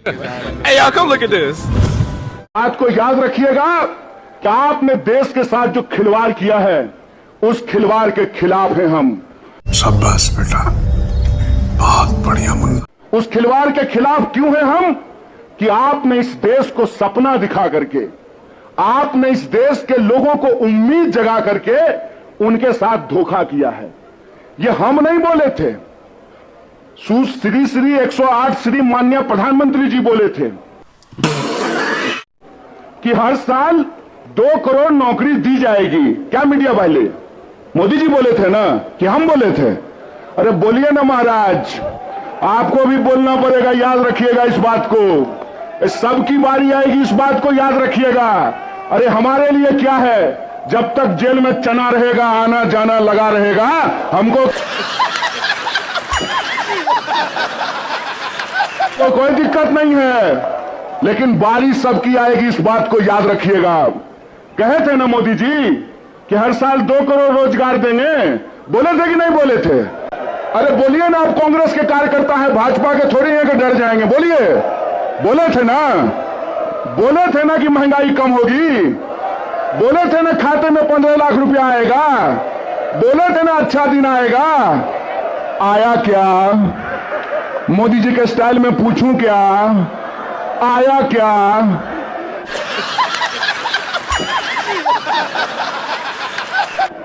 Hey, y'all, come look at this. बात को याद रखिएगा कि आपने देश के साथ जो खिलवाड़ किया है, उस खिलवाड़ के खिलाफ हैं हम। शाबाश बेटा, बहुत बढ़िया मुन्ना। उस खिलवाड़ के खिलाफ क्यों हैं हम? कि आपने इस देश को सपना दिखा करके, आपने इस देश के लोगों को उम्मीद जगा करके उनके साथ धोखा किया है। ये हम नहीं बोले थे, श्री श्री 108 श्री माननीय प्रधानमंत्री जी बोले थे कि हर साल 2 करोड़ नौकरी दी जाएगी। क्या मीडिया वाले? मोदी जी बोले थे ना कि हम बोले थे? अरे बोलिए ना महाराज, आपको भी बोलना पड़ेगा, याद रखिएगा इस बात को। सबकी बारी आएगी, इस बात को याद रखिएगा। अरे हमारे लिए क्या है, जब तक जेल में चना रहेगा, आना जाना लगा रहेगा, हमको तो कोई दिक्कत नहीं है, लेकिन बारी सबकी आएगी, इस बात को याद रखिएगा। कहे थे ना मोदी जी कि हर साल 2 करोड़ रोजगार देंगे, बोले थे कि नहीं बोले थे? अरे बोलिए ना, आप कांग्रेस के कार्यकर्ता हैं, भाजपा के थोड़ी है कि डर जाएंगे, बोलिए। बोले थे ना, बोले थे ना कि महंगाई कम होगी, बोले थे ना खाते में 15 लाख रुपया आएगा, बोले थे ना अच्छा दिन आएगा। आया क्या? मोदी जी के स्टाइल में पूछूं क्या, आया क्या?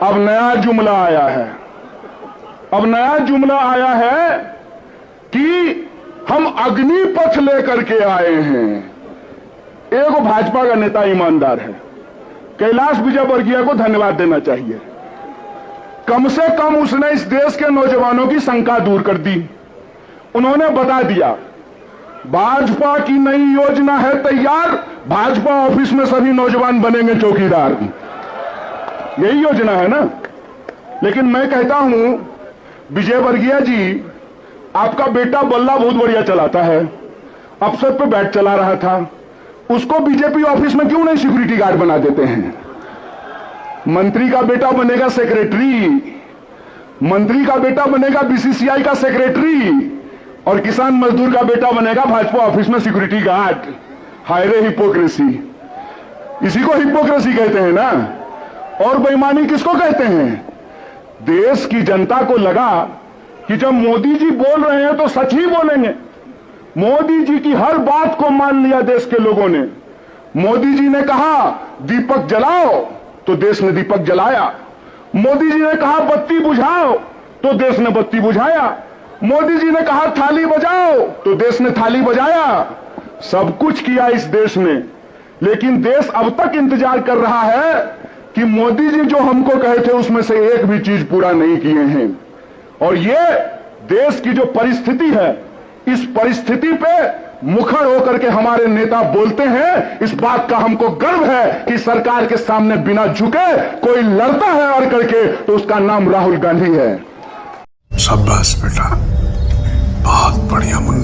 अब नया जुमला आया है, अब नया जुमला आया है कि हम अग्निपथ लेकर के आए हैं। एक भाजपा का नेता ईमानदार है, कैलाश विजयवर्गीय को धन्यवाद देना चाहिए। कम से कम उसने इस देश के नौजवानों की शंका दूर कर दी। उन्होंने बता दिया भाजपा की नई योजना है तैयार, भाजपा ऑफिस में सभी नौजवान बनेंगे चौकीदार। यही योजना है ना। लेकिन मैं कहता हूं विजयवर्गीय जी, आपका बेटा बल्ला बहुत बढ़िया चलाता है, अफसर पे बैठ चला रहा था, उसको बीजेपी ऑफिस में क्यों नहीं सिक्योरिटी गार्ड बना देते हैं? मंत्री का बेटा बनेगा सेक्रेटरी, मंत्री का बेटा बनेगा बीसीसीआई का सेक्रेटरी, और किसान मजदूर का बेटा बनेगा भाजपा ऑफिस में सिक्योरिटी गार्ड। हाय रे हिपोक्रेसी, इसी को हिपोक्रेसी कहते हैं ना। और बेईमानी किसको कहते हैं? देश की जनता को लगा कि जब मोदी जी बोल रहे हैं तो सच ही बोलेंगे। मोदी जी की हर बात को मान लिया देश के लोगों ने। मोदी जी ने कहा दीपक जलाओ तो देश ने दीपक जलाया, मोदी जी ने कहा बत्ती बुझाओ तो देश ने बत्ती बुझाया, मोदी जी ने कहा थाली बजाओ तो देश ने थाली बजाया। सब कुछ किया इस देश ने, लेकिन देश अब तक इंतजार कर रहा है कि मोदी जी जो हमको कहे थे उसमें से एक भी चीज पूरा नहीं किए हैं। और ये देश की जो परिस्थिति है, इस परिस्थिति पे मुखर होकर के हमारे नेता बोलते हैं। इस बात का हमको गर्व है कि सरकार के सामने बिना झुके कोई लड़ता है और करके, तो उसका नाम राहुल गांधी है। शाबाश बेटा, बहुत बढ़िया मुन्ना।